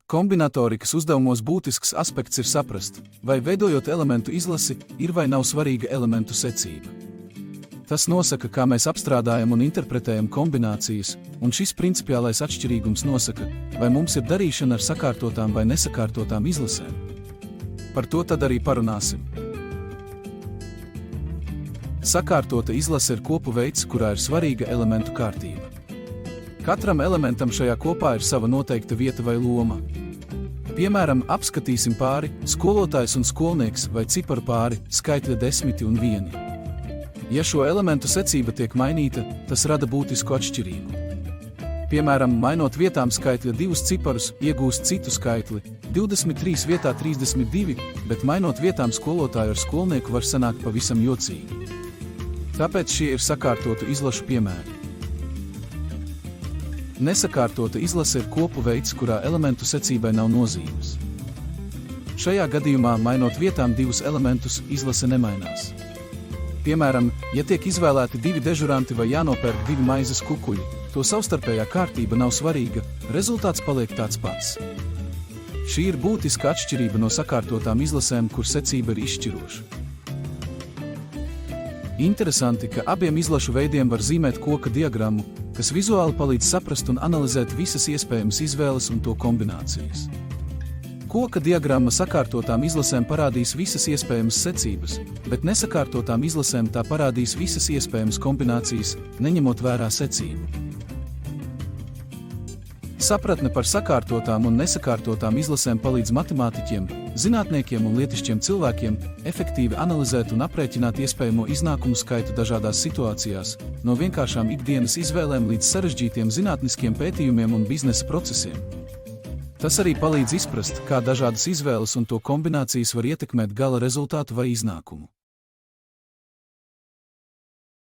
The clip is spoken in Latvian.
Kombinatorikas uzdevumos būtisks aspekts ir saprast, vai veidojot elementu izlasi, ir vai nav svarīga elementu secība. Tas nosaka, kā mēs apstrādājam un interpretējam kombinācijas, un šis principiālais atšķirīgums nosaka, vai mums ir darīšana ar sakārtotām vai nesakārtotām izlasēm. Par to tad arī parunāsim. Sakārtota izlase ir kopu veids, kurā ir svarīga elementu kārtība. Katram elementam šajā kopā ir sava noteikta vieta vai loma. Piemēram, apskatīsim pāri, skolotājs un skolnieks vai ciparu pāri, skaitļa 10 un 1. Ja šo elementu secība tiek mainīta, tas rada būtisku atšķirību. Piemēram, mainot vietām skaitļa 2 ciparus, iegūst citu skaitli, 23 vietā 32, bet mainot vietām skolotāju ar skolnieku var sanākt pavisam jocīgi. Tāpēc šie ir sakārtotu izlašu piemēri. Nesakārtota izlase ir kopu veids, kurā elementu secībai nav nozīmes. Šajā gadījumā, mainot vietām 2 elementus, izlase nemainās. Piemēram, ja tiek izvēlēti 2 dežuranti vai jānopērk 2 maizes kukuļi, to savstarpējā kārtība nav svarīga, rezultāts paliek tāds pats. Šī ir būtiska atšķirība no sakārtotām izlasēm, kur secība ir izšķiroša. Interesanti, ka abiem izlašu veidiem var zīmēt koka diagrammu, kas vizuāli palīdz saprast un analizēt visas iespējamas izvēles un to kombinācijas. Koka diagramma sakārtotām izlasēm parādīs visas iespējamas secības, bet nesakārtotām izlasēm tā parādīs visas iespējamas kombinācijas, neņemot vērā secību. Sapratne par sakārtotām un nesakārtotām izlasēm palīdz matemātiķiem, zinātniekiem un lietišķiem cilvēkiem efektīvi analizēt un aprēķināt iespējamo iznākumu skaitu dažādās situācijās, no vienkāršām ikdienas izvēlēm līdz sarežģītiem zinātniskiem pētījumiem un biznesa procesiem. Tas arī palīdz izprast, kā dažādas izvēles un to kombinācijas var ietekmēt gala rezultātu vai iznākumu.